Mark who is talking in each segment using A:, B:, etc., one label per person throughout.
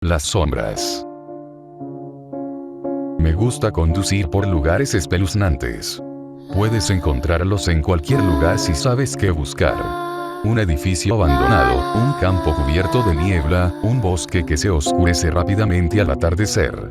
A: Las sombras. Me gusta conducir por lugares espeluznantes. Puedes encontrarlos en cualquier lugar si sabes qué buscar. Un edificio abandonado, un campo cubierto de niebla, un bosque que se oscurece rápidamente al atardecer.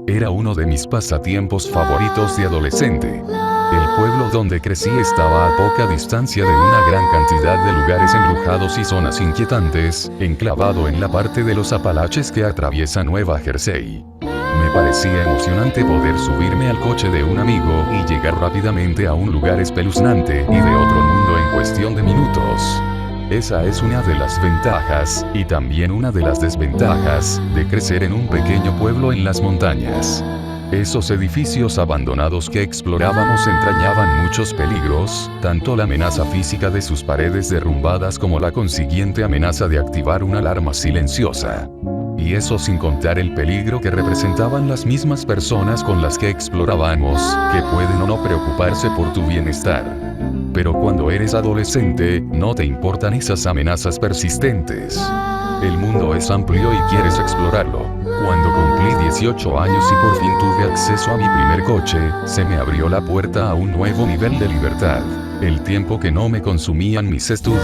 A: Era uno de mis pasatiempos favoritos de adolescente. El pueblo donde crecí estaba a poca distancia de una gran cantidad de lugares embrujados y zonas inquietantes, enclavado en la parte de los Apalaches que atraviesa Nueva Jersey. Me parecía emocionante poder subirme al coche de un amigo y llegar rápidamente a un lugar espeluznante y de otro mundo en cuestión de minutos. Esa es una de las ventajas, y también una de las desventajas, de crecer en un pequeño pueblo en las montañas. Esos edificios abandonados que explorábamos entrañaban muchos peligros, tanto la amenaza física de sus paredes derrumbadas como la consiguiente amenaza de activar una alarma silenciosa. Y eso sin contar el peligro que representaban las mismas personas con las que explorábamos, que pueden o no preocuparse por tu bienestar. Pero cuando eres adolescente, no te importan esas amenazas persistentes. El mundo es amplio y quieres explorarlo. Cuando cumplí 18 años y por fin tuve acceso a mi primer coche, se me abrió la puerta a un nuevo nivel de libertad. El tiempo que no me consumían mis estudios,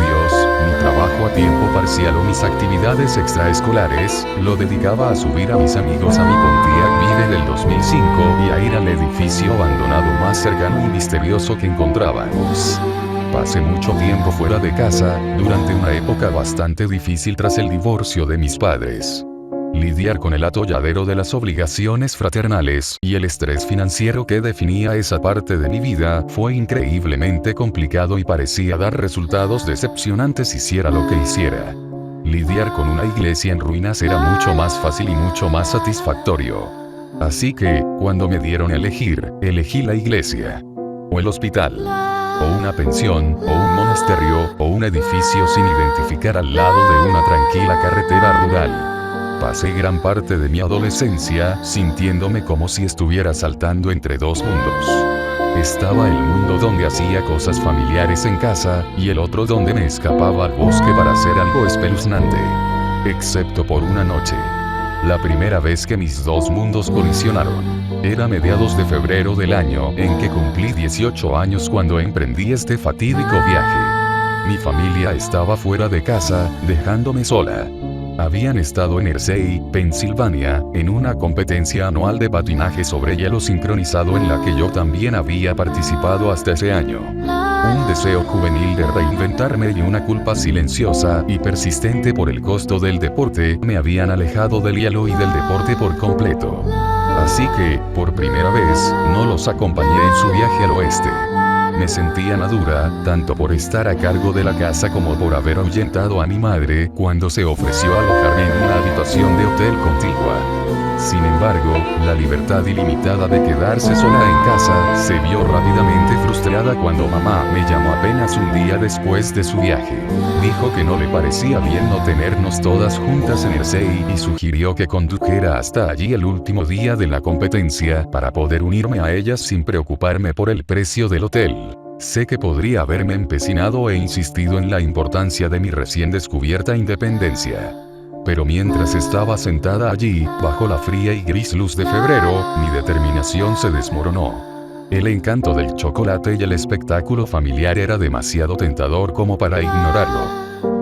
A: mi trabajo a tiempo parcial o mis actividades extraescolares, lo dedicaba a subir a mis amigos a mi Pontiac Vive del 2005 y a ir al edificio abandonado más cercano y misterioso que encontrábamos. Pasé mucho tiempo fuera de casa, durante una época bastante difícil tras el divorcio de mis padres. Lidiar con el atolladero de las obligaciones fraternales y el estrés financiero que definía esa parte de mi vida fue increíblemente complicado y parecía dar resultados decepcionantes hiciera lo que hiciera. Lidiar con una iglesia en ruinas era mucho más fácil y mucho más satisfactorio. Así que, cuando me dieron a elegir, elegí la iglesia. O el hospital. O una pensión, o un monasterio, o un edificio sin identificar al lado de una tranquila carretera rural. Pasé gran parte de mi adolescencia sintiéndome como si estuviera saltando entre dos mundos. Estaba el mundo donde hacía cosas familiares en casa, y el otro donde me escapaba al bosque para hacer algo espeluznante. Excepto por una noche. La primera vez que mis dos mundos colisionaron. Era mediados de febrero del año en que cumplí 18 años cuando emprendí este fatídico viaje. Mi familia estaba fuera de casa, dejándome sola. Habían estado en Jersey, Pensilvania, en una competencia anual de patinaje sobre hielo sincronizado en la que yo también había participado hasta ese año. Un deseo juvenil de reinventarme y una culpa silenciosa y persistente por el costo del deporte me habían alejado del hielo y del deporte por completo. Así que, por primera vez, no los acompañé en su viaje al oeste. Me sentía madura, tanto por estar a cargo de la casa como por haber ahuyentado a mi madre cuando se ofreció a alojarme en una habitación de hotel contigua. Sin embargo, la libertad ilimitada de quedarse sola en casa se vio rápidamente frustrada cuando mamá me llamó apenas un día después de su viaje. Dijo que no le parecía bien no tenernos todas juntas en Jersey y sugirió que condujera hasta allí el último día de la competencia para poder unirme a ellas sin preocuparme por el precio del hotel. Sé que podría haberme empecinado e insistido en la importancia de mi recién descubierta independencia. Pero mientras estaba sentada allí, bajo la fría y gris luz de febrero, mi determinación se desmoronó. El encanto del chocolate y el espectáculo familiar era demasiado tentador como para ignorarlo.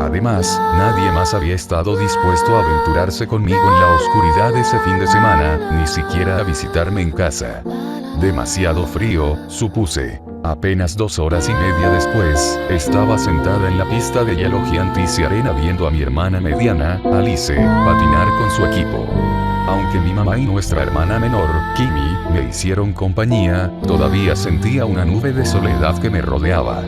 A: Además, nadie más había estado dispuesto a aventurarse conmigo en la oscuridad ese fin de semana, ni siquiera a visitarme en casa. Demasiado frío, supuse. Apenas 2 horas y media después, estaba sentada en la pista de hielo Giantis y arena viendo a mi hermana mediana, Alice, patinar con su equipo. Aunque mi mamá y nuestra hermana menor, Kimi, me hicieron compañía, todavía sentía una nube de soledad que me rodeaba.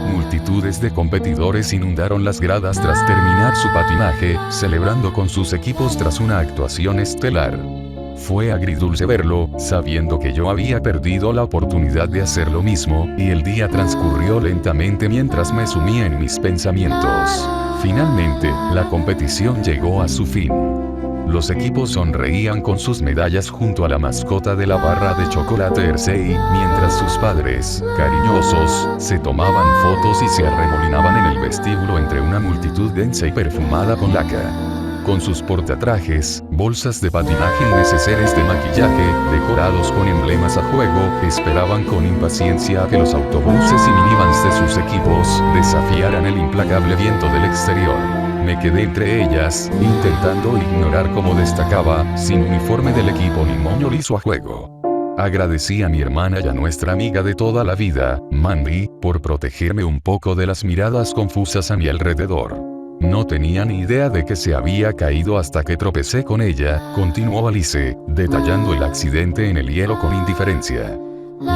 A: Multitudes de competidores inundaron las gradas tras terminar su patinaje, celebrando con sus equipos tras una actuación estelar. Fue agridulce verlo, sabiendo que yo había perdido la oportunidad de hacer lo mismo, y el día transcurrió lentamente mientras me sumía en mis pensamientos. Finalmente, la competición llegó a su fin. Los equipos sonreían con sus medallas junto a la mascota de la barra de chocolate Jersey, mientras sus padres, cariñosos, se tomaban fotos y se arremolinaban en el vestíbulo entre una multitud densa y perfumada con laca. con sus portatrajes, bolsas de patinaje y neceseres de maquillaje, decorados con emblemas a juego, esperaban con impaciencia a que los autobuses y minivans de sus equipos desafiaran el implacable viento del exterior. Me quedé entre ellas, intentando ignorar cómo destacaba, sin uniforme del equipo ni moño liso a juego. Agradecí a mi hermana y a nuestra amiga de toda la vida, Mandy, por protegerme un poco de las miradas confusas a mi alrededor. No tenía ni idea de que se había caído hasta que tropecé con ella, continuó Alice, detallando el accidente en el hielo con indiferencia.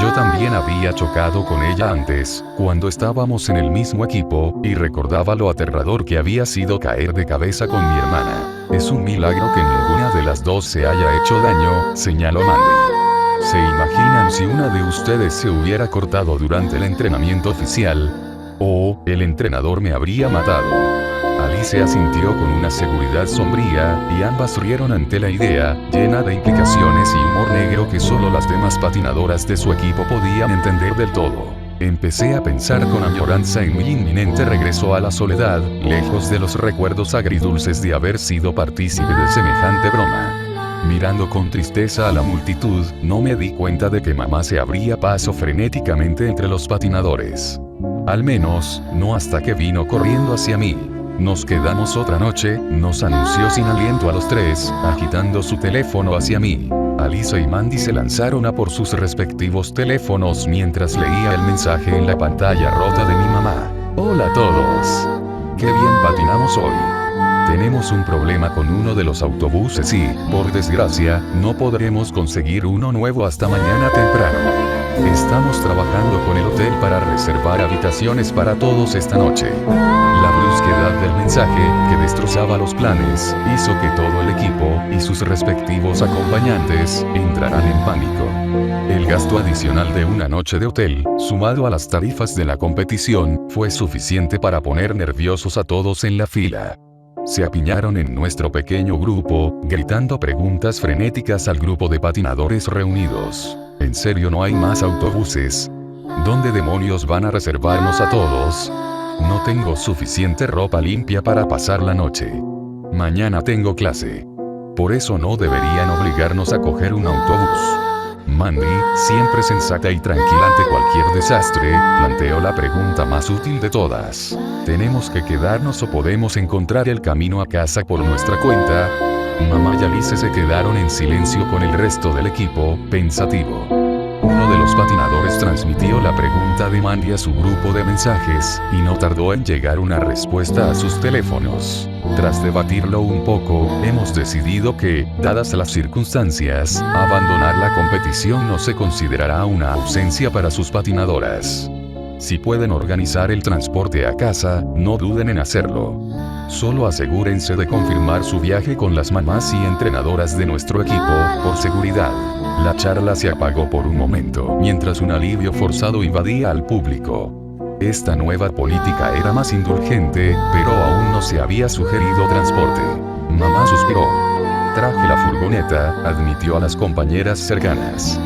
A: Yo también había chocado con ella antes, cuando estábamos en el mismo equipo, y recordaba lo aterrador que había sido caer de cabeza con mi hermana. Es un milagro que ninguna de las dos se haya hecho daño, señaló Mandy. ¿Se imaginan si una de ustedes se hubiera cortado durante el entrenamiento oficial? O, el entrenador me habría matado. Alice asintió con una seguridad sombría, y ambas rieron ante la idea, llena de implicaciones y humor negro que solo las demás patinadoras de su equipo podían entender del todo. Empecé a pensar con añoranza en mi inminente regreso a la soledad, lejos de los recuerdos agridulces de haber sido partícipe de semejante broma. Mirando con tristeza a la multitud, no me di cuenta de que mamá se abría paso frenéticamente entre los patinadores. Al menos, no hasta que vino corriendo hacia mí. Nos quedamos otra noche, nos anunció sin aliento a los tres, agitando su teléfono hacia mí. Alice y Mandy se lanzaron a por sus respectivos teléfonos mientras leía el mensaje en la pantalla rota de mi mamá. Hola a todos. Qué bien patinamos hoy. Tenemos un problema con uno de los autobuses y, por desgracia, no podremos conseguir uno nuevo hasta mañana temprano. Estamos trabajando con el hotel para reservar habitaciones para todos esta noche. La brusquedad del mensaje, que destrozaba los planes, hizo que todo el equipo, y sus respectivos acompañantes, entraran en pánico. El gasto adicional de una noche de hotel, sumado a las tarifas de la competición, fue suficiente para poner nerviosos a todos en la fila. Se apiñaron en nuestro pequeño grupo, gritando preguntas frenéticas al grupo de patinadores reunidos. ¿En serio no hay más autobuses? ¿Dónde demonios van a reservarnos a todos? No tengo suficiente ropa limpia para pasar la noche. Mañana tengo clase. Por eso no deberían obligarnos a coger un autobús. Mandy, siempre sensata y tranquila ante cualquier desastre, planteó la pregunta más útil de todas. ¿Tenemos que quedarnos o podemos encontrar el camino a casa por nuestra cuenta? Mamá y Alice se quedaron en silencio con el resto del equipo, pensativo. Uno de los patinadores transmitió la pregunta de Mandy a su grupo de mensajes, y no tardó en llegar una respuesta a sus teléfonos. Tras debatirlo un poco, hemos decidido que, dadas las circunstancias, abandonar la competición no se considerará una ausencia para sus patinadoras. Si pueden organizar el transporte a casa, no duden en hacerlo. Solo asegúrense de confirmar su viaje con las mamás y entrenadoras de nuestro equipo, por seguridad. La charla se apagó por un momento, mientras un alivio forzado invadía al público. Esta nueva política era más indulgente, pero aún no se había sugerido transporte. Mamá suspiró. Traje la furgoneta, admitió a las compañeras cercanas.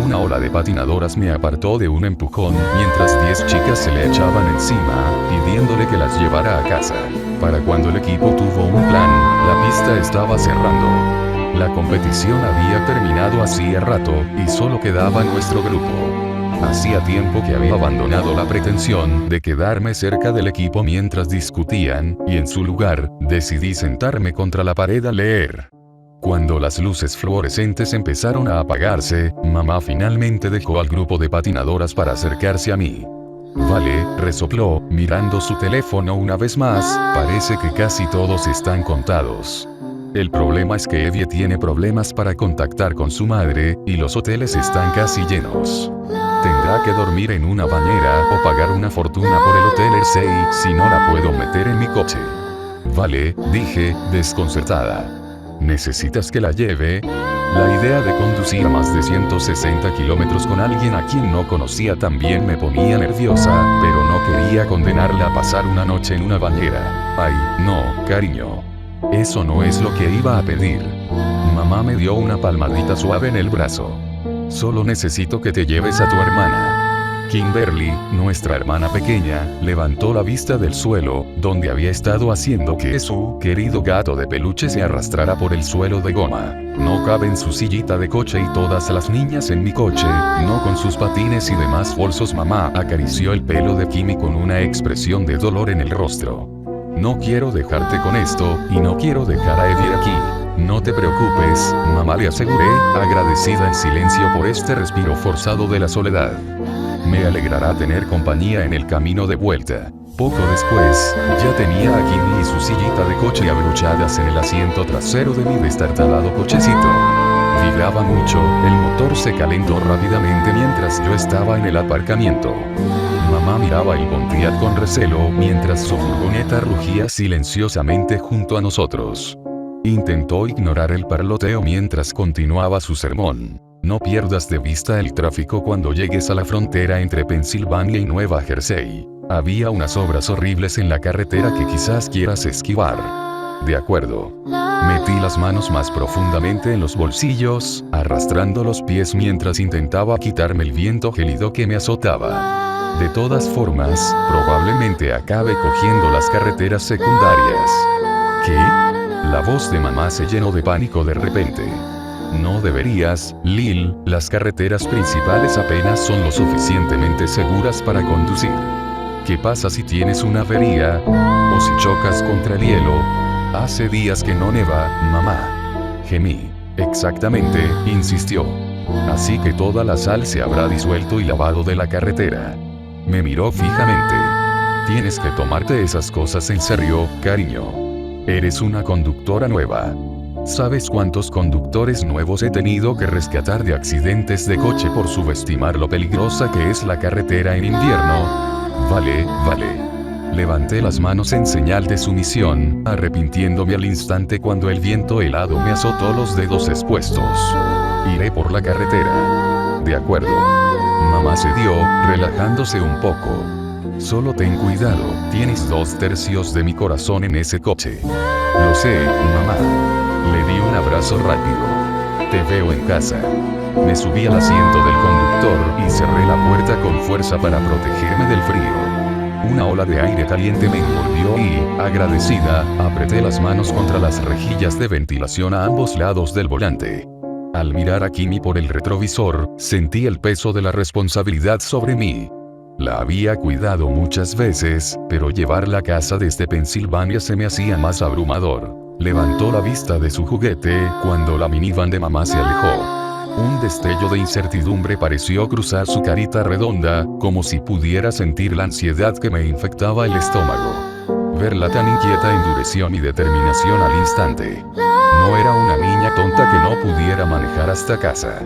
A: Una ola de patinadoras me apartó de un empujón, mientras 10 chicas se le echaban encima, pidiéndole que las llevara a casa. Para cuando el equipo tuvo un plan, la pista estaba cerrando. La competición había terminado hacía rato, y solo quedaba nuestro grupo. Hacía tiempo que había abandonado la pretensión de quedarme cerca del equipo mientras discutían, y en su lugar, decidí sentarme contra la pared a leer. Cuando las luces fluorescentes empezaron a apagarse, mamá finalmente dejó al grupo de patinadoras para acercarse a mí. Vale, resopló, mirando su teléfono una vez más, parece que casi todos están contados. El problema es que Evie tiene problemas para contactar con su madre, y los hoteles están casi llenos. Tendrá que dormir en una bañera o pagar una fortuna por el hotel Hersey si no la puedo meter en mi coche. Vale, dije, desconcertada. ¿Necesitas que la lleve? La idea de conducir a más de 160 kilómetros con alguien a quien no conocía también me ponía nerviosa, pero no quería condenarla a pasar una noche en una bañera. Ay, no, cariño. Eso no es lo que iba a pedir. Mamá me dio una palmadita suave en el brazo. Solo necesito que te lleves a tu hermana. Kimberly, nuestra hermana pequeña, levantó la vista del suelo, donde había estado haciendo que su querido gato de peluche se arrastrara por el suelo de goma. No cabe en su sillita de coche y todas las niñas en mi coche, no con sus patines y demás bolsos. Mamá acarició el pelo de Kimmy con una expresión de dolor en el rostro. No quiero dejarte con esto, y no quiero dejar a Eddie aquí. No te preocupes, mamá, le aseguré, agradecida en silencio por este respiro forzado de la soledad. Me alegrará tener compañía en el camino de vuelta. Poco después, ya tenía a Kimmy y su sillita de coche abrochadas en el asiento trasero de mi destartalado cochecito. Vibraba mucho, el motor se calentó rápidamente mientras yo estaba en el aparcamiento. Mamá miraba el Pontiac con recelo mientras su furgoneta rugía silenciosamente junto a nosotros. Intentó ignorar el parloteo mientras continuaba su sermón. No pierdas de vista el tráfico cuando llegues a la frontera entre Pensilvania y Nueva Jersey. Había unas obras horribles en la carretera que quizás quieras esquivar. De acuerdo. Metí las manos más profundamente en los bolsillos, arrastrando los pies mientras intentaba quitarme el viento gélido que me azotaba. De todas formas, probablemente acabe cogiendo las carreteras secundarias. ¿Qué? La voz de mamá se llenó de pánico de repente. No deberías, Lil, las carreteras principales apenas son lo suficientemente seguras para conducir. ¿Qué pasa si tienes una avería? ¿O si chocas contra el hielo? Hace días que no neva, mamá. Gemí. Exactamente, insistió. Así que toda la sal se habrá disuelto y lavado de la carretera. Me miró fijamente. Tienes que tomarte esas cosas en serio, cariño. Eres una conductora nueva. ¿Sabes cuántos conductores nuevos he tenido que rescatar de accidentes de coche por subestimar lo peligrosa que es la carretera en invierno? Vale. Levanté las manos en señal de sumisión, arrepintiéndome al instante cuando el viento helado me azotó los dedos expuestos. Iré por la carretera. De acuerdo. Mamá cedió, relajándose un poco. Solo ten cuidado, tienes 2/3 de mi corazón en ese coche. Lo sé, mamá. Le di un abrazo rápido. Te veo en casa. Me subí al asiento del conductor y cerré la puerta con fuerza para protegerme del frío. Una ola de aire caliente me envolvió y, agradecida, apreté las manos contra las rejillas de ventilación a ambos lados del volante. Al mirar a Kimmy por el retrovisor, sentí el peso de la responsabilidad sobre mí. La había cuidado muchas veces, pero llevarla a casa desde Pensilvania se me hacía más abrumador. Levantó la vista de su juguete cuando la minivan de mamá se alejó. Un destello de incertidumbre pareció cruzar su carita redonda, como si pudiera sentir la ansiedad que me infectaba el estómago. Verla tan inquieta endureció mi determinación al instante. No era una niña tonta que no pudiera manejar hasta casa.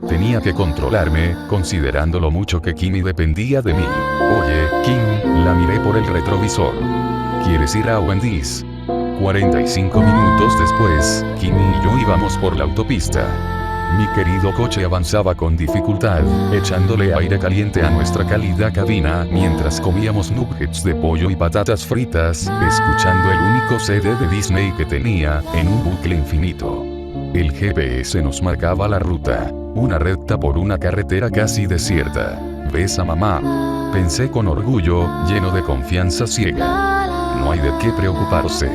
A: Tenía que controlarme, considerando lo mucho que Kimmy dependía de mí. Oye, Kim, la miré por el retrovisor. ¿Quieres ir a Wendy's? 45 minutos después, Kimmy y yo íbamos por la autopista. Mi querido coche avanzaba con dificultad, echándole aire caliente a nuestra cálida cabina mientras comíamos nuggets de pollo y patatas fritas, escuchando el único CD de Disney que tenía, en un bucle infinito. El GPS nos marcaba la ruta, una recta por una carretera casi desierta. ¿Ves a mamá? Pensé con orgullo, lleno de confianza ciega. No hay de qué preocuparse.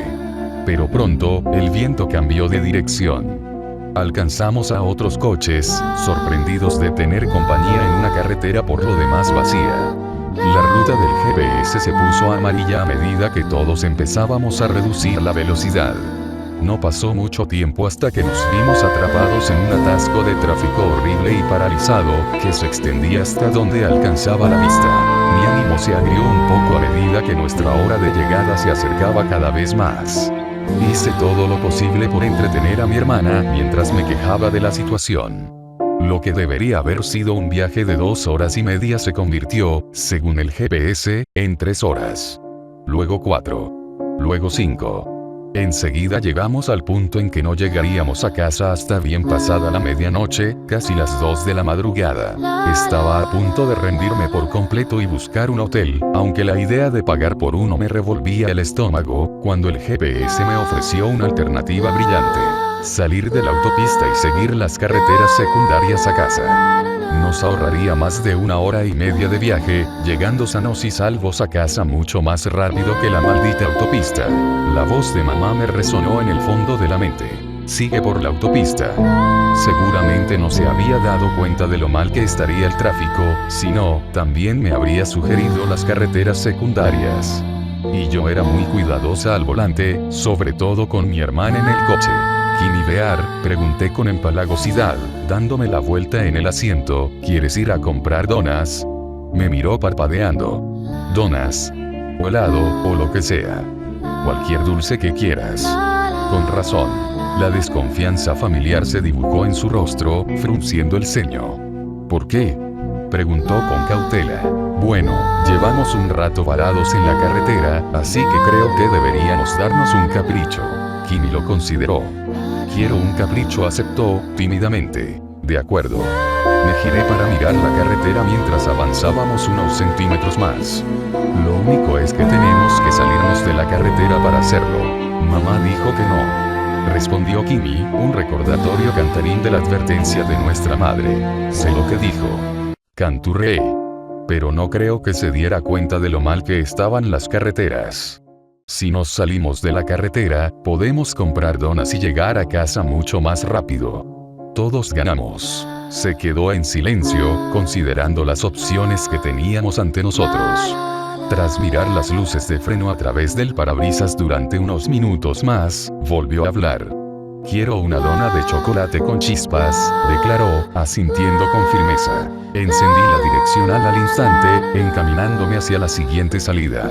A: Pero pronto, el viento cambió de dirección. Alcanzamos a otros coches, sorprendidos de tener compañía en una carretera por lo demás vacía. La ruta del GPS se puso amarilla a medida que todos empezábamos a reducir la velocidad. No pasó mucho tiempo hasta que nos vimos atrapados en un atasco de tráfico horrible y paralizado, que se extendía hasta donde alcanzaba la vista. Mi ánimo se agrió un poco a medida que nuestra hora de llegada se acercaba cada vez más. Hice todo lo posible por entretener a mi hermana mientras me quejaba de la situación. Lo que debería haber sido un viaje de 2 horas y media se convirtió, según el GPS, en 3 horas. Luego 4. Luego 5. Enseguida llegamos al punto en que no llegaríamos a casa hasta bien pasada la medianoche, casi las 2 de la madrugada. Estaba a punto de rendirme por completo y buscar un hotel, aunque la idea de pagar por uno me revolvía el estómago, cuando el GPS me ofreció una alternativa brillante: salir de la autopista y seguir las carreteras secundarias a casa. Nos ahorraría más de 1 hora y media de viaje, llegando sanos y salvos a casa mucho más rápido que la maldita autopista. La voz de mamá me resonó en el fondo de la mente. Sigue por la autopista. Seguramente no se había dado cuenta de lo mal que estaría el tráfico, si no, también me habría sugerido las carreteras secundarias. Y yo era muy cuidadosa al volante, sobre todo con mi hermana en el coche. ¿Kimi Bear? Pregunté con empalagosidad, dándome la vuelta en el asiento. ¿Quieres ir a comprar donas? Me miró parpadeando. Donas. O helado, o lo que sea. Cualquier dulce que quieras. Con razón. La desconfianza familiar se dibujó en su rostro, frunciendo el ceño. ¿Por qué? Preguntó con cautela. Bueno, llevamos un rato varados en la carretera, así que creo que deberíamos darnos un capricho. Kimi lo consideró. Quiero un capricho, aceptó, tímidamente. De acuerdo. Me giré para mirar la carretera mientras avanzábamos unos centímetros más. Lo único es que tenemos que salirnos de la carretera para hacerlo. Mamá dijo que no. Respondió Kimi, un recordatorio cantarín de la advertencia de nuestra madre. Sé lo que dijo. Canturré. Pero no creo que se diera cuenta de lo mal que estaban las carreteras. Si nos salimos de la carretera, podemos comprar donas y llegar a casa mucho más rápido. Todos ganamos. Se quedó en silencio, considerando las opciones que teníamos ante nosotros. Tras mirar las luces de freno a través del parabrisas durante unos minutos más, volvió a hablar. Quiero una dona de chocolate con chispas, declaró, asintiendo con firmeza. Encendí la direccional al instante, encaminándome hacia la siguiente salida.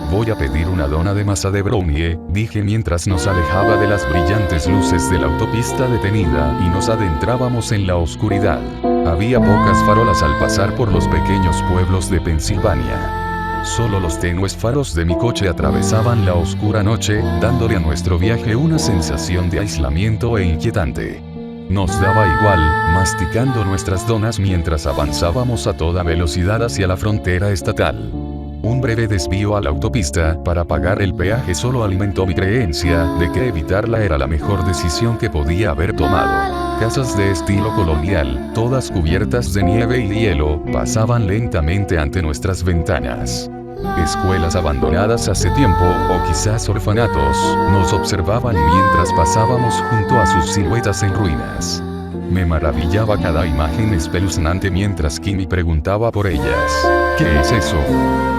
A: Voy a pedir una dona de masa de brownie, dije mientras nos alejaba de las brillantes luces de la autopista detenida y nos adentrábamos en la oscuridad. Había pocas farolas al pasar por los pequeños pueblos de Pensilvania. Solo los tenues faros de mi coche atravesaban la oscura noche, dándole a nuestro viaje una sensación de aislamiento e inquietante. Nos daba igual, masticando nuestras donas mientras avanzábamos a toda velocidad hacia la frontera estatal. Un breve desvío a la autopista para pagar el peaje solo alimentó mi creencia de que evitarla era la mejor decisión que podía haber tomado. Casas de estilo colonial, todas cubiertas de nieve y hielo, pasaban lentamente ante nuestras ventanas. Escuelas abandonadas hace tiempo, o quizás orfanatos, nos observaban mientras pasábamos junto a sus siluetas en ruinas. Me maravillaba cada imagen espeluznante mientras Kimi preguntaba por ellas. ¿Qué es eso?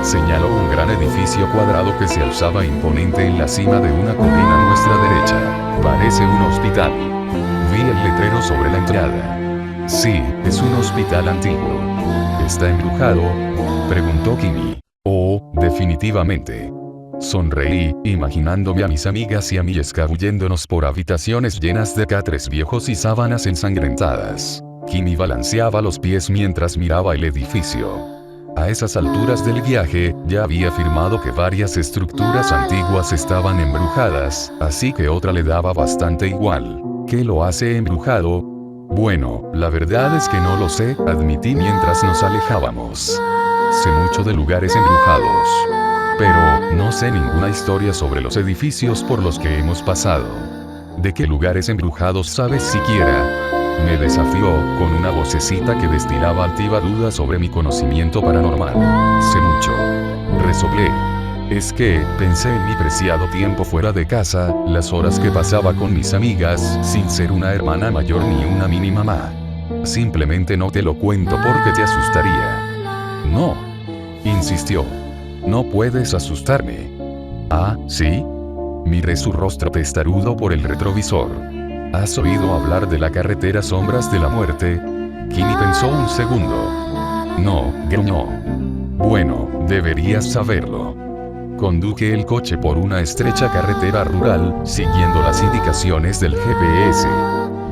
A: Señaló un gran edificio cuadrado que se alzaba imponente en la cima de una colina a nuestra derecha. Parece un hospital. Vi el letrero sobre la entrada. Sí, es un hospital antiguo. ¿Está embrujado? Preguntó Kimi. Oh, definitivamente. Sonreí, imaginándome a mis amigas y a mí escabulléndonos por habitaciones llenas de catres viejos y sábanas ensangrentadas. Kimi balanceaba los pies mientras miraba el edificio. A esas alturas del viaje, ya había afirmado que varias estructuras antiguas estaban embrujadas, así que otra le daba bastante igual. ¿Qué lo hace embrujado? Bueno, la verdad es que no lo sé, admití mientras nos alejábamos. Sé mucho de lugares embrujados. Pero, no sé ninguna historia sobre los edificios por los que hemos pasado. ¿De qué lugares embrujados sabes siquiera? Me desafió, con una vocecita que destilaba altiva duda sobre mi conocimiento paranormal. Sé mucho. Resoplé. Es que, pensé en mi preciado tiempo fuera de casa, las horas que pasaba con mis amigas, sin ser una hermana mayor ni una mini mamá. Simplemente no te lo cuento porque te asustaría. No. Insistió. No puedes asustarme. Ah, ¿sí? Miré su rostro testarudo por el retrovisor. ¿Has oído hablar de la carretera Sombras de la Muerte? Kimi pensó un segundo. No, gruñó. Bueno, deberías saberlo. Conduje el coche por una estrecha carretera rural, siguiendo las indicaciones del GPS.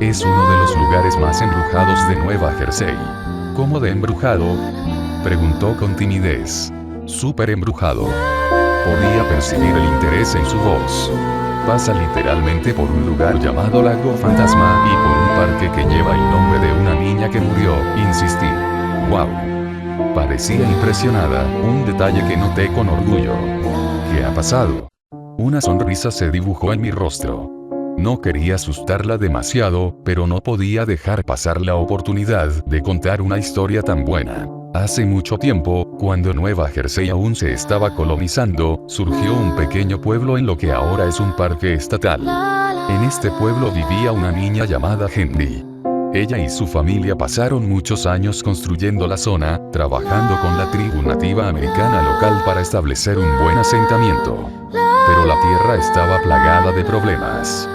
A: Es uno de los lugares más embrujados de Nueva Jersey. ¿Cómo de embrujado? Preguntó con timidez. Súper embrujado. Podía percibir el interés en su voz. Pasa literalmente por un lugar llamado Lago Fantasma y por un parque que lleva el nombre de una niña que murió, insistí. ¡Wow! Parecía impresionada, un detalle que noté con orgullo. ¿Qué ha pasado? Una sonrisa se dibujó en mi rostro. No quería asustarla demasiado, pero no podía dejar pasar la oportunidad de contar una historia tan buena. Hace mucho tiempo, cuando Nueva Jersey aún se estaba colonizando, surgió un pequeño pueblo en lo que ahora es un parque estatal. En este pueblo vivía una niña llamada Henry. Ella y su familia pasaron muchos años construyendo la zona, trabajando con la tribu nativa americana local para establecer un buen asentamiento. Pero la tierra estaba plagada de problemas.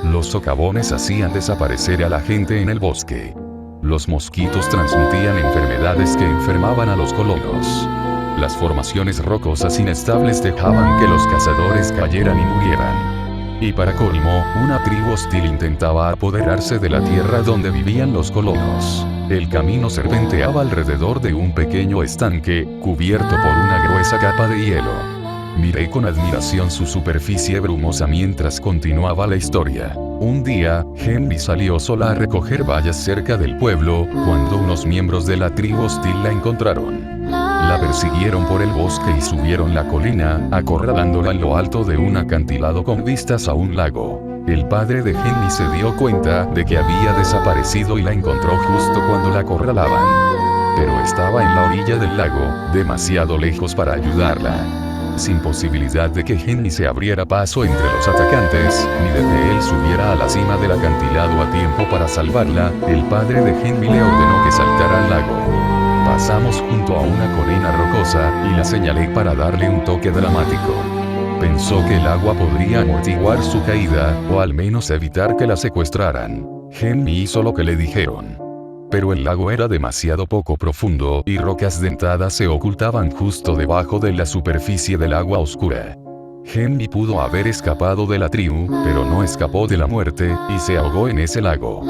A: Los socavones hacían desaparecer a la gente en el bosque. Los mosquitos transmitían enfermedades que enfermaban a los colonos. Las formaciones rocosas inestables dejaban que los cazadores cayeran y murieran. Y para colmo, una tribu hostil intentaba apoderarse de la tierra donde vivían los colonos. El camino serpenteaba alrededor de un pequeño estanque, cubierto por una gruesa capa de hielo. Miré con admiración su superficie brumosa mientras continuaba la historia. Un día, Henry salió sola a recoger bayas cerca del pueblo, cuando unos miembros de la tribu hostil la encontraron. La persiguieron por el bosque y subieron la colina, acorralándola en lo alto de un acantilado con vistas a un lago. El padre de Henry se dio cuenta de que había desaparecido y la encontró justo cuando la acorralaban. Pero estaba en la orilla del lago, demasiado lejos para ayudarla. Sin posibilidad de que Henry se abriera paso entre los atacantes, ni de que él subiera a la cima del acantilado a tiempo para salvarla, el padre de Henry le ordenó que saltara al lago. Pasamos junto a una colina rocosa, y la señalé para darle un toque dramático. Pensó que el agua podría amortiguar su caída, o al menos evitar que la secuestraran. Henry hizo lo que le dijeron. Pero el lago era demasiado poco profundo y rocas dentadas se ocultaban justo debajo de la superficie del agua oscura. Henry pudo haber escapado de la tribu, pero no escapó de la muerte, y se ahogó en ese lago.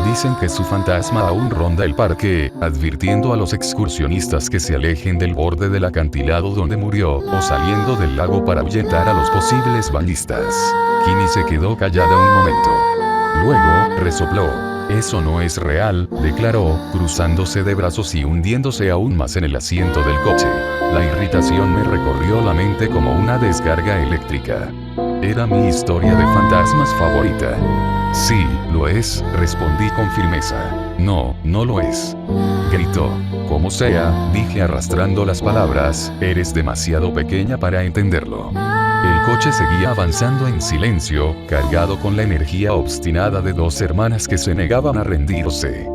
A: Dicen que su fantasma aún ronda el parque, advirtiendo a los excursionistas que se alejen del borde del acantilado donde murió, o saliendo del lago para ahuyentar a los posibles bañistas. Kimmy se quedó callada un momento. Luego, resopló. Eso no es real, declaró, cruzándose de brazos y hundiéndose aún más en el asiento del coche. La irritación me recorrió la mente como una descarga eléctrica. Era mi historia de fantasmas favorita. Sí, lo es, respondí con firmeza. No, no lo es. Gritó. Como sea, dije arrastrando las palabras, eres demasiado pequeña para entenderlo. El coche seguía avanzando en silencio, cargado con la energía obstinada de dos hermanas que se negaban a rendirse.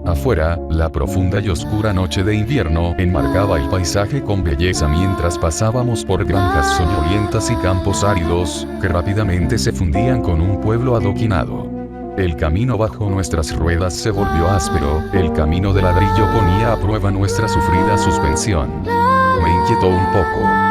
A: Afuera, la profunda y oscura noche de invierno enmarcaba el paisaje con belleza mientras pasábamos por granjas soñolientas y campos áridos, que rápidamente se fundían con un pueblo adoquinado. El camino bajo nuestras ruedas se volvió áspero, el camino de ladrillo ponía a prueba nuestra sufrida suspensión. Me inquietó un poco.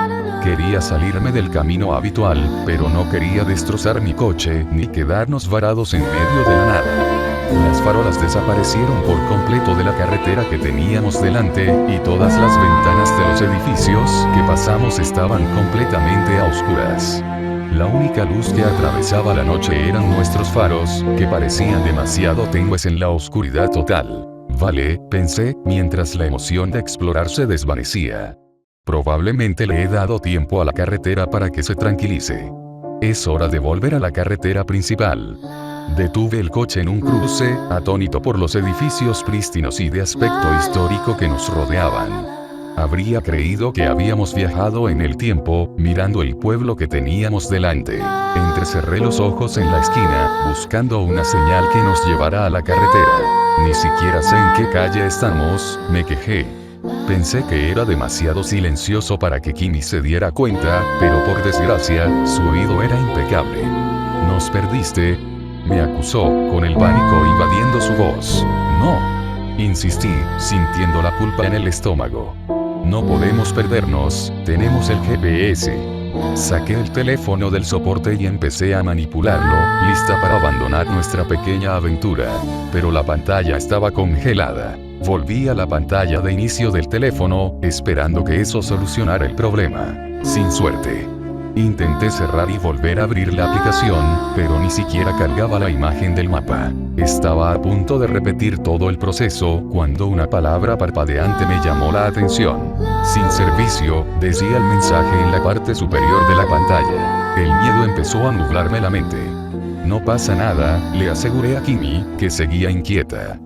A: Quería salirme del camino habitual, pero no quería destrozar mi coche, ni quedarnos varados en medio de la nada. Las farolas desaparecieron por completo de la carretera que teníamos delante, y todas las ventanas de los edificios que pasamos estaban completamente a oscuras. La única luz que atravesaba la noche eran nuestros faros, que parecían demasiado tenues en la oscuridad total. Vale, pensé, mientras la emoción de explorar se desvanecía. Probablemente le he dado tiempo a la carretera para que se tranquilice. Es hora de volver a la carretera principal. Detuve el coche en un cruce, atónito por los edificios prístinos y de aspecto histórico que nos rodeaban. Habría creído que habíamos viajado en el tiempo, mirando el pueblo que teníamos delante. Entrecerré los ojos en la esquina, buscando una señal que nos llevara a la carretera. Ni siquiera sé en qué calle estamos, me quejé. Pensé que era demasiado silencioso para que Kimmy se diera cuenta, pero por desgracia, su oído era impecable. ¿Nos perdiste?, me acusó, con el pánico invadiendo su voz. No, insistí, sintiendo la culpa en el estómago. No podemos perdernos, tenemos el GPS. Saqué el teléfono del soporte y empecé a manipularlo, lista para abandonar nuestra pequeña aventura. Pero la pantalla estaba congelada. Volví a la pantalla de inicio del teléfono, esperando que eso solucionara el problema. Sin suerte. Intenté cerrar y volver a abrir la aplicación, pero ni siquiera cargaba la imagen del mapa. Estaba a punto de repetir todo el proceso, cuando una palabra parpadeante me llamó la atención. Sin servicio, decía el mensaje en la parte superior de la pantalla. El miedo empezó a nublarme la mente. No pasa nada, le aseguré a Kimi, que seguía inquieta.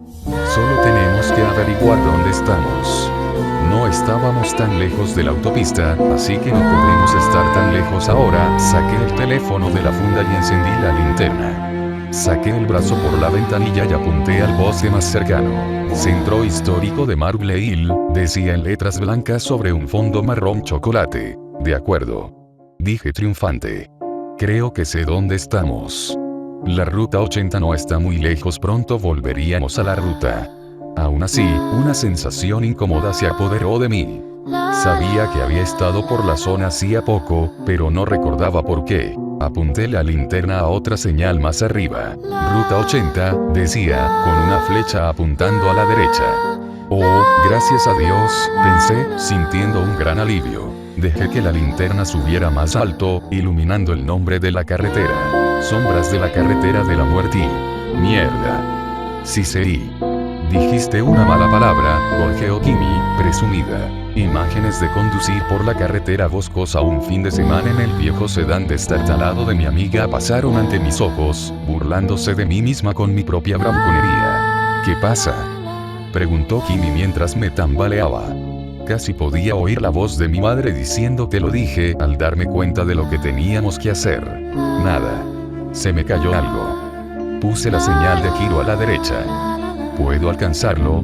A: Solo tenemos que averiguar dónde estamos. No estábamos tan lejos de la autopista, así que no podemos estar tan lejos ahora. Saqué el teléfono de la funda y encendí la linterna. Saqué el brazo por la ventanilla y apunté al bosque más cercano. Centro Histórico de Marble Hill, decía en letras blancas sobre un fondo marrón chocolate. De acuerdo, dije triunfante. Creo que sé dónde estamos. La ruta 80 no está muy lejos, pronto volveríamos a la ruta. Aún así, una sensación incómoda se apoderó de mí. Sabía que había estado por la zona hacía poco, pero no recordaba por qué. Apunté la linterna a otra señal más arriba. Ruta 80, decía, con una flecha apuntando a la derecha. Oh, gracias a Dios, pensé, sintiendo un gran alivio. Dejé que la linterna subiera más alto, iluminando el nombre de la carretera. Sombras de la carretera de la muerte. Mierda. Sí sé. Dijiste una mala palabra, golpeó Kimi, presumida. Imágenes de conducir por la carretera boscosa un fin de semana en el viejo sedán destartalado de mi amiga pasaron ante mis ojos, burlándose de mí misma con mi propia bravuconería. ¿Qué pasa?, preguntó Kimi mientras me tambaleaba. Casi podía oír la voz de mi madre diciendo que lo dije al darme cuenta de lo que teníamos que hacer. Nada. Se me cayó algo. Puse la señal de giro a la derecha. ¿Puedo alcanzarlo?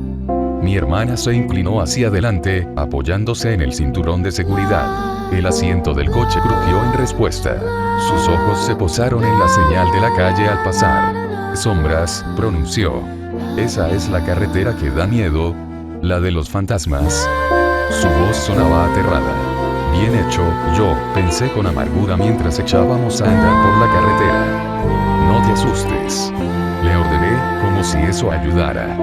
A: Mi hermana se inclinó hacia adelante, apoyándose en el cinturón de seguridad. El asiento del coche crujió en respuesta. Sus ojos se posaron en la señal de la calle al pasar. Sombras, pronunció. Esa es la carretera que da miedo. La de los fantasmas. Su voz sonaba aterrada. Bien hecho, yo pensé con amargura mientras echábamos a andar por la carretera. No te asustes. Le ordené, como si eso ayudara.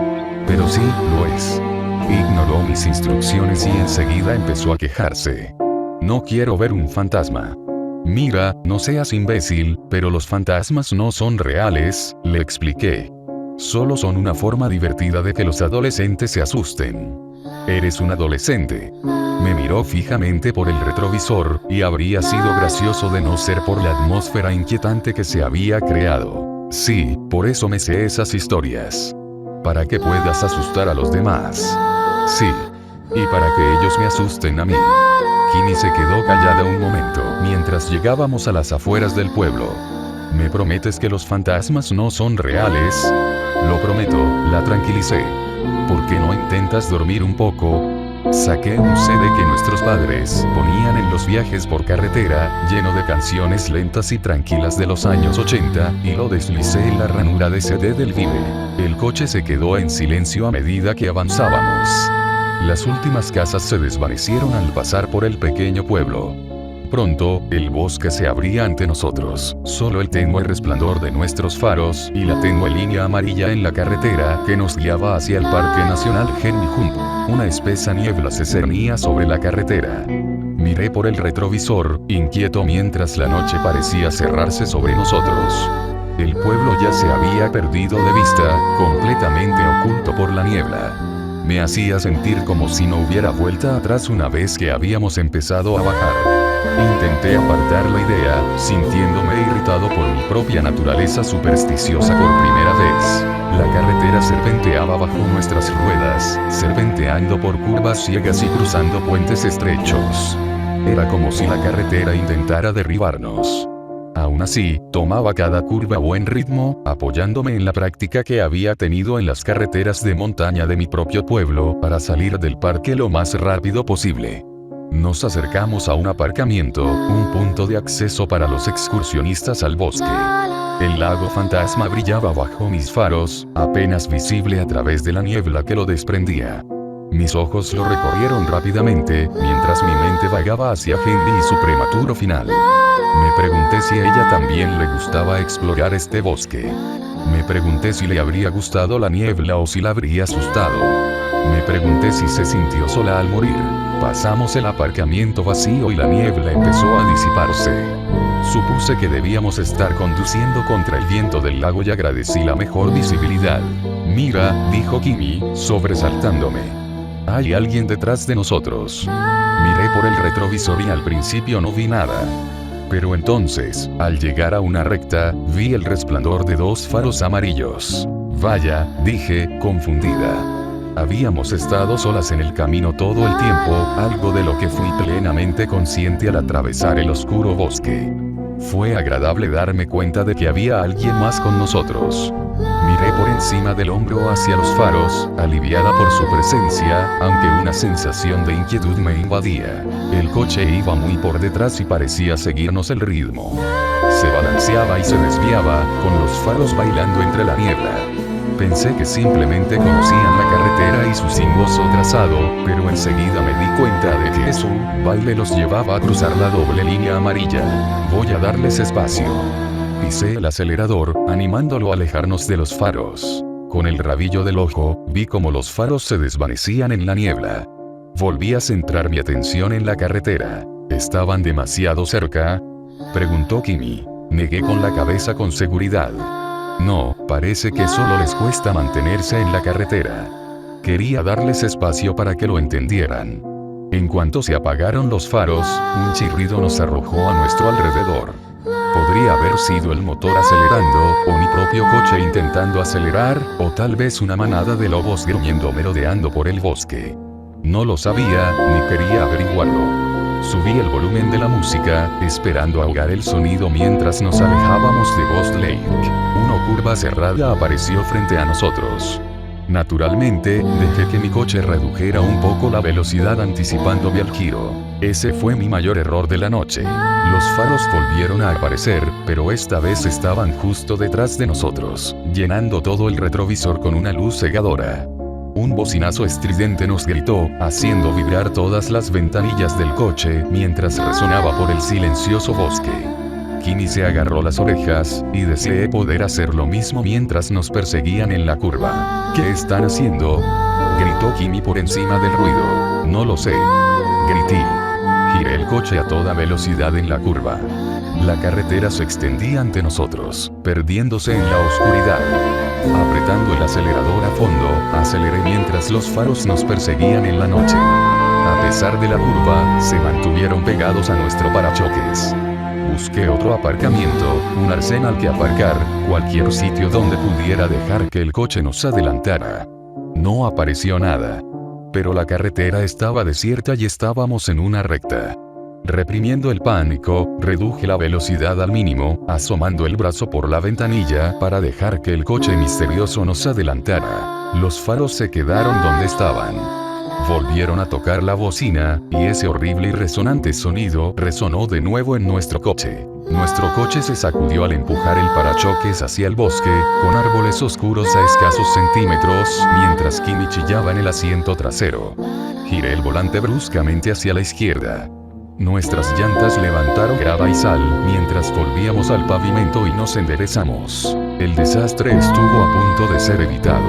A: Pero sí, lo es. Ignoró mis instrucciones y enseguida empezó a quejarse. No quiero ver un fantasma. Mira, no seas imbécil, pero los fantasmas no son reales, le expliqué. Solo son una forma divertida de que los adolescentes se asusten. Eres un adolescente. Me miró fijamente por el retrovisor, y habría sido gracioso de no ser por la atmósfera inquietante que se había creado. Sí, por eso me sé esas historias. Para que puedas asustar a los demás. Sí. Y para que ellos me asusten a mí. Kimi se quedó callada un momento mientras llegábamos a las afueras del pueblo. ¿Me prometes que los fantasmas no son reales? Lo prometo, la tranquilicé. ¿Por qué no intentas dormir un poco? Saqué un CD que nuestros padres ponían en los viajes por carretera, lleno de canciones lentas y tranquilas de los años 80, y lo deslicé en la ranura de CD del Vive. El coche se quedó en silencio a medida que avanzábamos. Las últimas casas se desvanecieron al pasar por el pequeño pueblo. Pronto, el bosque se abría ante nosotros, solo el tenue resplandor de nuestros faros y la tenue línea amarilla en la carretera que nos guiaba hacia el Parque Nacional Genmijumbo. Una espesa niebla se cernía sobre la carretera. Miré por el retrovisor, inquieto mientras la noche parecía cerrarse sobre nosotros. El pueblo ya se había perdido de vista, completamente oculto por la niebla. Me hacía sentir como si no hubiera vuelta atrás una vez que habíamos empezado a bajar. Intenté apartar la idea, sintiéndome irritado por mi propia naturaleza supersticiosa por primera vez. La carretera serpenteaba bajo nuestras ruedas, serpenteando por curvas ciegas y cruzando puentes estrechos. Era como si la carretera intentara derribarnos. Aún así, tomaba cada curva a buen ritmo, apoyándome en la práctica que había tenido en las carreteras de montaña de mi propio pueblo para salir del parque lo más rápido posible. Nos acercamos a un aparcamiento, un punto de acceso para los excursionistas al bosque. El lago fantasma brillaba bajo mis faros, apenas visible a través de la niebla que lo desprendía. Mis ojos lo recorrieron rápidamente, mientras mi mente vagaba hacia Henry y su prematuro final. Me pregunté si a ella también le gustaba explorar este bosque. Me pregunté si le habría gustado la niebla o si la habría asustado. Me pregunté si se sintió sola al morir. Pasamos el aparcamiento vacío y la niebla empezó a disiparse. Supuse que debíamos estar conduciendo contra el viento del lago y agradecí la mejor visibilidad. Mira, dijo Kimi, sobresaltándome. Hay alguien detrás de nosotros. Miré por el retrovisor y al principio no vi nada. Pero entonces, al llegar a una recta, vi el resplandor de 2 faros amarillos. Vaya, dije, confundida. Habíamos estado solas en el camino todo el tiempo, algo de lo que fui plenamente consciente al atravesar el oscuro bosque. Fue agradable darme cuenta de que había alguien más con nosotros. Miré por encima del hombro hacia los faros, aliviada por su presencia, aunque una sensación de inquietud me invadía. El coche iba muy por detrás y parecía seguirnos el ritmo. Se balanceaba y se desviaba, con los faros bailando entre la niebla. Pensé que simplemente conocían la carretera y su sinuoso trazado, pero enseguida me di cuenta de que su baile los llevaba a cruzar la doble línea amarilla. Voy a darles espacio. Pisé el acelerador, animándolo a alejarnos de los faros. Con el rabillo del ojo, vi cómo los faros se desvanecían en la niebla. Volví a centrar mi atención en la carretera. ¿Estaban demasiado cerca?, preguntó Kimi. Negué con la cabeza con seguridad. No, parece que solo les cuesta mantenerse en la carretera. Quería darles espacio para que lo entendieran. En cuanto se apagaron los faros, un chirrido nos arrojó a nuestro alrededor. Podría haber sido el motor acelerando, o mi propio coche intentando acelerar, o tal vez una manada de lobos gruñendo merodeando por el bosque. No lo sabía, ni quería averiguarlo. Subí el volumen de la música, esperando ahogar el sonido mientras nos alejábamos de Ghost Lake. Una curva cerrada apareció frente a nosotros. Naturalmente, dejé que mi coche redujera un poco la velocidad anticipándome al giro. Ese fue mi mayor error de la noche. Los faros volvieron a aparecer, pero esta vez estaban justo detrás de nosotros, llenando todo el retrovisor con una luz cegadora. Un bocinazo estridente nos gritó, haciendo vibrar todas las ventanillas del coche mientras resonaba por el silencioso bosque. Kimi se agarró las orejas, y deseé poder hacer lo mismo mientras nos perseguían en la curva. ¿Qué están haciendo?, gritó Kimi por encima del ruido. No lo sé, grité. Giré el coche a toda velocidad en la curva. La carretera se extendía ante nosotros, perdiéndose en la oscuridad. Apretando el acelerador a fondo, aceleré mientras los faros nos perseguían en la noche. A pesar de la curva, se mantuvieron pegados a nuestro parachoques. Busqué otro aparcamiento, un arsenal que aparcar, cualquier sitio donde pudiera dejar que el coche nos adelantara. No apareció nada. Pero la carretera estaba desierta y estábamos en una recta. Reprimiendo el pánico, reduje la velocidad al mínimo, asomando el brazo por la ventanilla para dejar que el coche misterioso nos adelantara. Los faros se quedaron donde estaban. Volvieron a tocar la bocina, y ese horrible y resonante sonido resonó de nuevo en nuestro coche. Nuestro coche se sacudió al empujar el parachoques hacia el bosque, con árboles oscuros a escasos centímetros, mientras Kimi chillaba en el asiento trasero. Giré el volante bruscamente hacia la izquierda. Nuestras llantas levantaron grava y sal, mientras volvíamos al pavimento y nos enderezamos. El desastre estuvo a punto de ser evitado.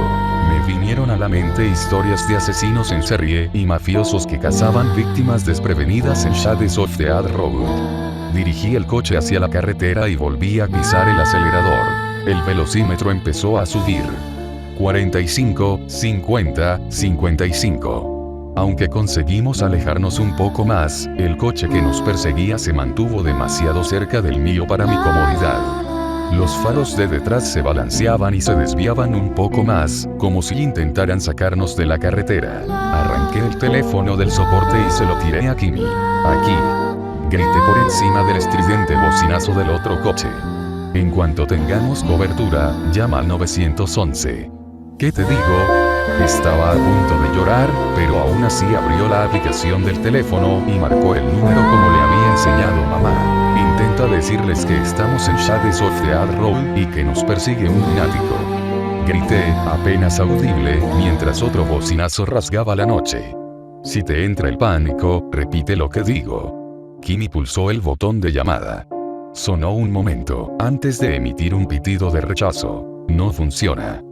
A: Me vinieron a la mente historias de asesinos en serie y mafiosos que cazaban víctimas desprevenidas en Shades of the Dead Road. Dirigí el coche hacia la carretera y volví a pisar el acelerador. El velocímetro empezó a subir. 45, 50, 55. Aunque conseguimos alejarnos un poco más, el coche que nos perseguía se mantuvo demasiado cerca del mío para mi comodidad. Los faros de detrás se balanceaban y se desviaban un poco más, como si intentaran sacarnos de la carretera. Arranqué el teléfono del soporte y se lo tiré a Kimi. Aquí. Grité por encima del estridente bocinazo del otro coche. En cuanto tengamos cobertura, llama al 911. ¿Qué te digo? Estaba a punto de llorar, pero aún así abrió la aplicación del teléfono y marcó el número como le había enseñado mamá. Intenta decirles que estamos en Shades of the Dead Road y que nos persigue un lunático. Grité, apenas audible, mientras otro bocinazo rasgaba la noche. Si te entra el pánico, repite lo que digo. Kimi pulsó el botón de llamada. Sonó un momento, antes de emitir un pitido de rechazo. No funciona.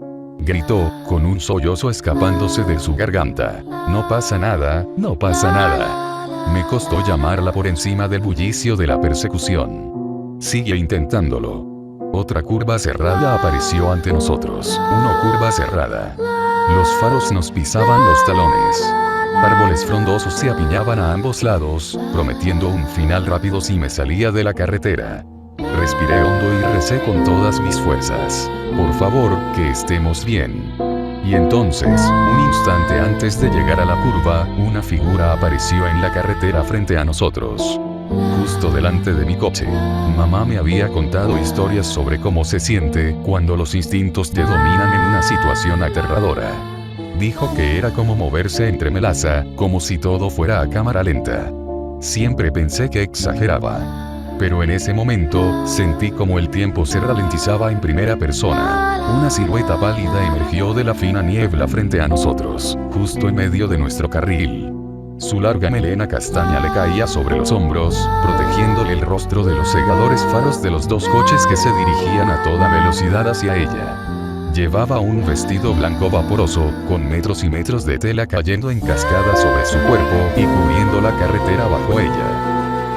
A: Gritó, con un sollozo escapándose de su garganta. No pasa nada, no pasa nada. Me costó llamarla por encima del bullicio de la persecución. Sigue intentándolo. Otra curva cerrada apareció ante nosotros. Una curva cerrada. Los faros nos pisaban los talones. Árboles frondosos se apiñaban a ambos lados, prometiendo un final rápido si me salía de la carretera. Respiré hondo y recé con todas mis fuerzas. Por favor, que estemos bien. Y entonces, un instante antes de llegar a la curva, una figura apareció en la carretera frente a nosotros. Justo delante de mi coche. Mamá me había contado historias sobre cómo se siente cuando los instintos te dominan en una situación aterradora. Dijo que era como moverse entre melaza, como si todo fuera a cámara lenta. Siempre pensé que exageraba. Pero en ese momento, sentí como el tiempo se ralentizaba en primera persona. Una silueta pálida emergió de la fina niebla frente a nosotros, justo en medio de nuestro carril. Su larga melena castaña le caía sobre los hombros, protegiéndole el rostro de los cegadores faros de los dos coches que se dirigían a toda velocidad hacia ella. Llevaba un vestido blanco vaporoso, con metros y metros de tela cayendo en cascada sobre su cuerpo y cubriendo la carretera bajo ella.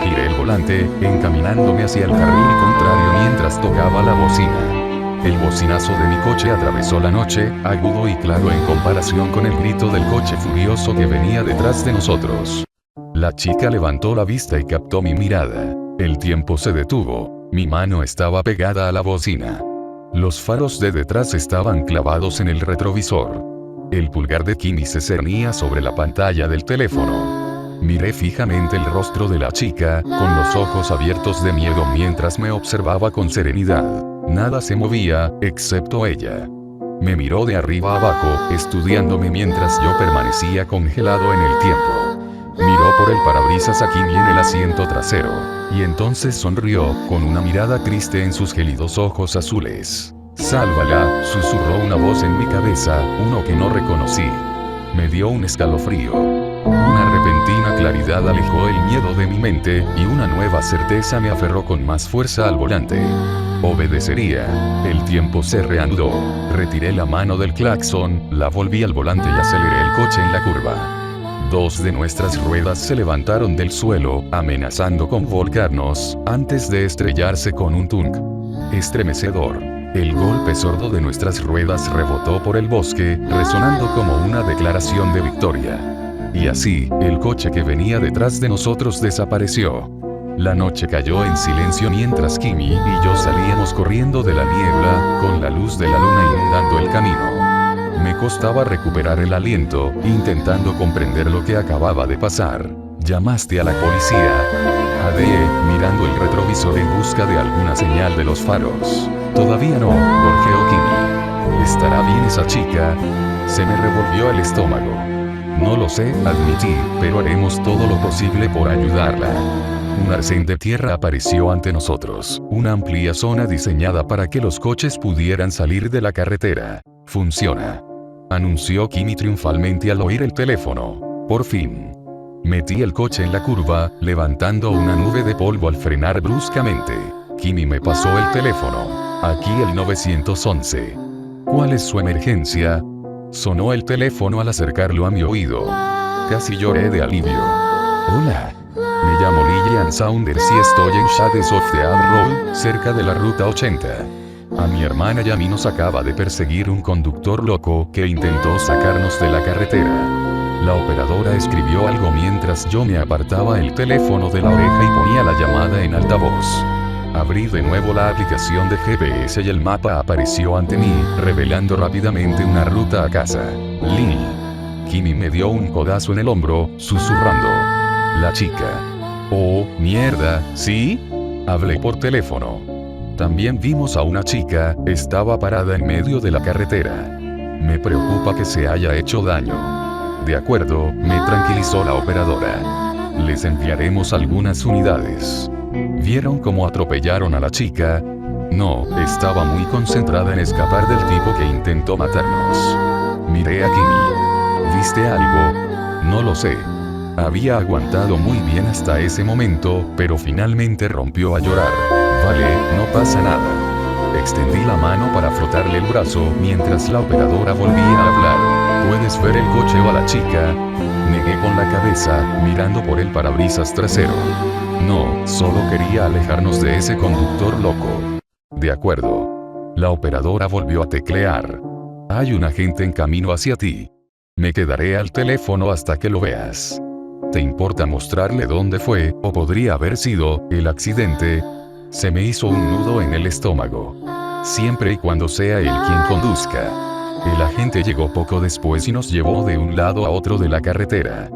A: Giré el volante, encaminándome hacia el carril contrario mientras tocaba la bocina. El bocinazo de mi coche atravesó la noche, agudo y claro en comparación con el grito del coche furioso que venía detrás de nosotros. La chica levantó la vista y captó mi mirada. El tiempo se detuvo. Mi mano estaba pegada a la bocina. Los faros de detrás estaban clavados en el retrovisor. El pulgar de Kimi se cernía sobre la pantalla del teléfono. Miré fijamente el rostro de la chica, con los ojos abiertos de miedo mientras me observaba con serenidad. Nada se movía, excepto ella. Me miró de arriba abajo, estudiándome mientras yo permanecía congelado en el tiempo. Miró por el parabrisas a Kimi en el asiento trasero. Y entonces sonrió, con una mirada triste en sus gélidos ojos azules. «Sálvala», susurró una voz en mi cabeza, uno que no reconocí. Me dio un escalofrío. Una repentina claridad alejó el miedo de mi mente, y una nueva certeza me aferró con más fuerza al volante. Obedecería. El tiempo se reanudó. Retiré la mano del claxon, la volví al volante y aceleré el coche en la curva. Dos de nuestras ruedas se levantaron del suelo, amenazando con volcarnos, antes de estrellarse con un tunk estremecedor. El golpe sordo de nuestras ruedas rebotó por el bosque, resonando como una declaración de victoria. Y así, el coche que venía detrás de nosotros desapareció. La noche cayó en silencio mientras Kimi y yo salíamos corriendo de la niebla, con la luz de la luna inundando el camino. Me costaba recuperar el aliento, intentando comprender lo que acababa de pasar. «¿Llamaste a la policía?», jadeé, mirando el retrovisor en busca de alguna señal de los faros. «Todavía no», gorjeó Kimi. «¿Estará bien esa chica?». Se me revolvió el estómago. «No lo sé», admití, «pero haremos todo lo posible por ayudarla». Un arcén de tierra apareció ante nosotros, una amplia zona diseñada para que los coches pudieran salir de la carretera. «Funciona», anunció Kimi triunfalmente al oír el teléfono. «Por fin». Metí el coche en la curva, levantando una nube de polvo al frenar bruscamente. Kimi me pasó el teléfono. «Aquí el 911. ¿Cuál es su emergencia?». Sonó el teléfono al acercarlo a mi oído. Casi lloré de alivio. «Hola. Me llamo Lillian Saunders y estoy en Shades of the Ad Road, cerca de la ruta 80. A mi hermana y a mí nos acaba de perseguir un conductor loco que intentó sacarnos de la carretera». La operadora escribió algo mientras yo me apartaba el teléfono de la oreja y ponía la llamada en altavoz. Abrí de nuevo la aplicación de GPS y el mapa apareció ante mí, revelando rápidamente una ruta a casa. «Lil». Kimi me dio un codazo en el hombro, susurrando. «La chica». «Oh, mierda, ¿sí?». Hablé por teléfono. También vimos a una chica, estaba parada en medio de la carretera. «Me preocupa que se haya hecho daño». «De acuerdo», me tranquilizó la operadora. «Les enviaremos algunas unidades». ¿Vieron cómo atropellaron a la chica? No, estaba muy concentrada en escapar del tipo que intentó matarnos. Miré a Kimi. «¿Viste algo?». «No lo sé». Había aguantado muy bien hasta ese momento, pero finalmente rompió a llorar. «Vale, no pasa nada». Extendí la mano para frotarle el brazo mientras la operadora volvía a hablar. «¿Puedes ver el coche o a la chica?». Negué con la cabeza, mirando por el parabrisas trasero. «No, solo quería alejarnos de ese conductor loco». «De acuerdo». La operadora volvió a teclear. «Hay un agente en camino hacia ti». Me quedaré al teléfono hasta que lo veas. ¿Te importa mostrarle dónde fue, o podría haber sido, el accidente? Se me hizo un nudo en el estómago. Siempre y cuando sea él quien conduzca. El agente llegó poco después y nos llevó de un lado a otro de la carretera.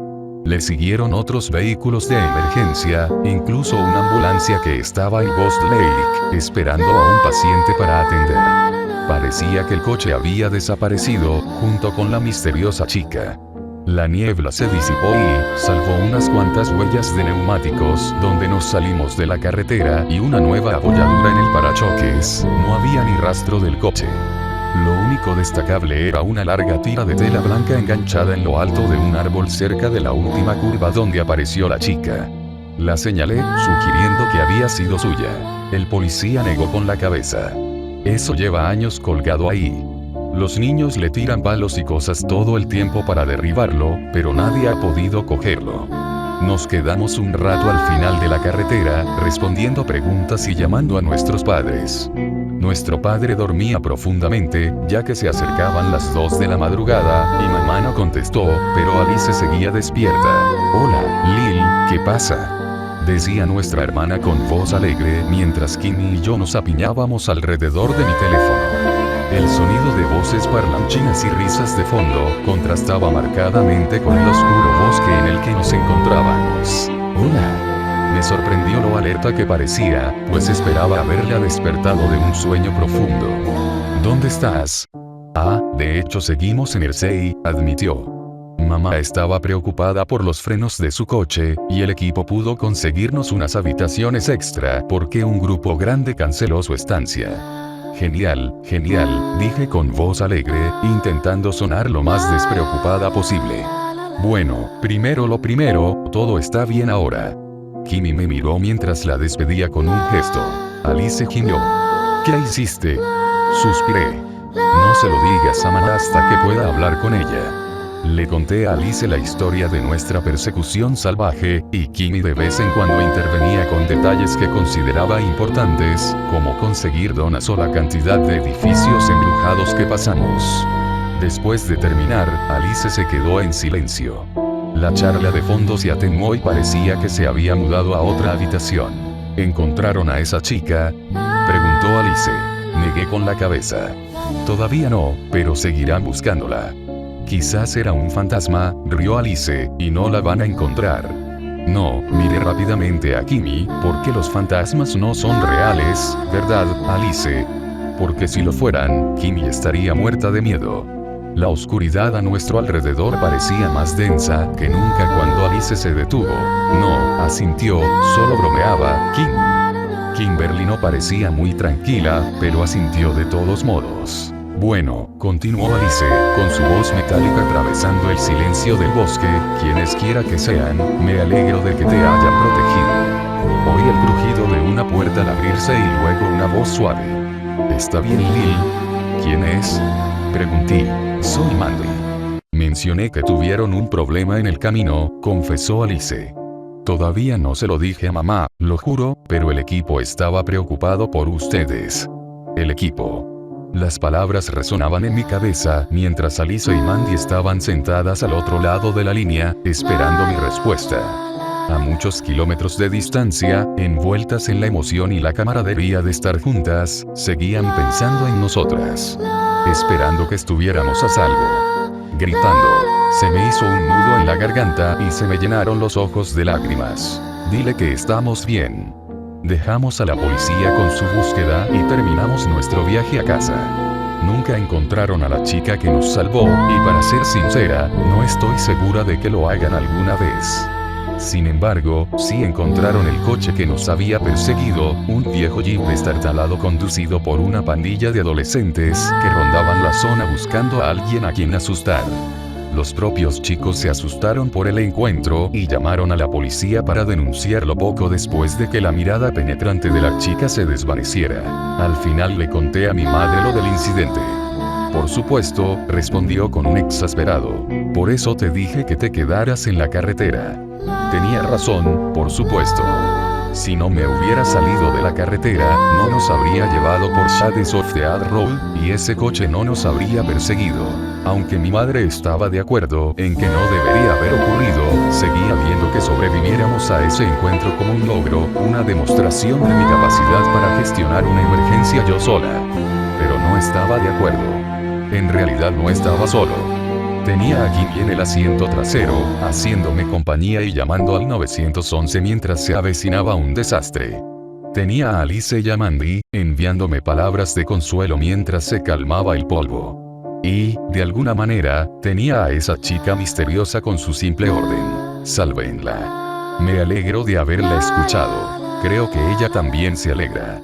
A: Le siguieron otros vehículos de emergencia, incluso una ambulancia que estaba en Ghost Lake, esperando a un paciente para atender. Parecía que el coche había desaparecido, junto con la misteriosa chica. La niebla se disipó y, salvo unas cuantas huellas de neumáticos, donde nos salimos de la carretera y una nueva abolladura en el parachoques, no había ni rastro del coche. Lo único destacable era una larga tira de tela blanca enganchada en lo alto de un árbol cerca de la última curva donde apareció la chica. La señalé, sugiriendo que había sido suya. El policía negó con la cabeza. Eso lleva años colgado ahí. Los niños le tiran palos y cosas todo el tiempo para derribarlo, pero nadie ha podido cogerlo. Nos quedamos un rato al final de la carretera, respondiendo preguntas y llamando a nuestros padres. Nuestro padre dormía profundamente, ya que se acercaban las 2 de la madrugada, y mamá no contestó, pero Alice seguía despierta. «Hola, Lil, ¿qué pasa?», decía nuestra hermana con voz alegre, mientras Kimmy y yo nos apiñábamos alrededor de mi teléfono. El sonido de voces parlanchinas y risas de fondo contrastaba marcadamente con el oscuro bosque en el que nos encontrábamos. «Hola». Me sorprendió lo alerta que parecía, pues esperaba haberla despertado de un sueño profundo. «¿Dónde estás?». «Ah, de hecho seguimos en el CEI», admitió. Mamá estaba preocupada por los frenos de su coche, y el equipo pudo conseguirnos unas habitaciones extra porque un grupo grande canceló su estancia. «Genial, genial», dije con voz alegre, intentando sonar lo más despreocupada posible. «Bueno, primero lo primero, todo está bien ahora». Kimmy me miró mientras la despedía con un gesto. Alice gimió. «¿Qué hiciste?». Suspiré. «No se lo digas a mamá hasta que pueda hablar con ella». Le conté a Alice la historia de nuestra persecución salvaje, y Kimmy de vez en cuando intervenía con detalles que consideraba importantes, como conseguir una sola cantidad de edificios embrujados que pasamos. Después de terminar, Alice se quedó en silencio. La charla de fondo se atenuó y parecía que se había mudado a otra habitación. «¿Encontraron a esa chica?», preguntó Alice. Negué con la cabeza. «Todavía no, pero seguirán buscándola». «Quizás era un fantasma», rió Alice, «y no la van a encontrar». «No», miré rápidamente a Kimmy, «porque los fantasmas no son reales, ¿verdad, Alice?». Porque si lo fueran, Kimmy estaría muerta de miedo. La oscuridad a nuestro alrededor parecía más densa que nunca cuando Alice se detuvo. «No», asintió, «solo bromeaba, Kim». Kimberly no parecía muy tranquila, pero asintió de todos modos. «Bueno», continuó Alice, con su voz metálica atravesando el silencio del bosque, «quienes quiera que sean, me alegro de que te hayan protegido». Oí el crujido de una puerta al abrirse y luego una voz suave. «¿Está bien, Lil?». «¿Quién es?», pregunté. «Soy Mandy». «Mencioné que tuvieron un problema en el camino», confesó Alice. «Todavía no se lo dije a mamá, lo juro, pero el equipo estaba preocupado por ustedes». «El equipo». Las palabras resonaban en mi cabeza mientras Alice y Mandy estaban sentadas al otro lado de la línea, esperando mi respuesta. A muchos kilómetros de distancia, envueltas en la emoción y la camaradería de estar juntas, seguían pensando en nosotras. Esperando que estuviéramos a salvo. Gritando. Se me hizo un nudo en la garganta y se me llenaron los ojos de lágrimas. «Dile que estamos bien». Dejamos a la policía con su búsqueda y terminamos nuestro viaje a casa. Nunca encontraron a la chica que nos salvó, y para ser sincera, no estoy segura de que lo hagan alguna vez. Sin embargo, sí encontraron el coche que nos había perseguido, un viejo Jeep destartalado conducido por una pandilla de adolescentes que rondaban la zona buscando a alguien a quien asustar. Los propios chicos se asustaron por el encuentro y llamaron a la policía para denunciarlo poco después de que la mirada penetrante de la chica se desvaneciera. Al final le conté a mi madre lo del incidente. «Por supuesto», respondió con un exasperado. «Por eso te dije que te quedaras en la carretera». «Tenía razón, por supuesto». Si no me hubiera salido de la carretera, no nos habría llevado por Shades of the Dead Road, y ese coche no nos habría perseguido. Aunque mi madre estaba de acuerdo en que no debería haber ocurrido, seguía viendo que sobreviviéramos a ese encuentro como un logro, una demostración de mi capacidad para gestionar una emergencia yo sola. Pero no estaba de acuerdo. En realidad no estaba solo. Tenía a Jimmy en el asiento trasero, haciéndome compañía y llamando al 911 mientras se avecinaba un desastre. Tenía a Alice y a Mandy, enviándome palabras de consuelo mientras se calmaba el polvo. Y, de alguna manera, tenía a esa chica misteriosa con su simple orden: sálvenla. Me alegro de haberla escuchado. Creo que ella también se alegra.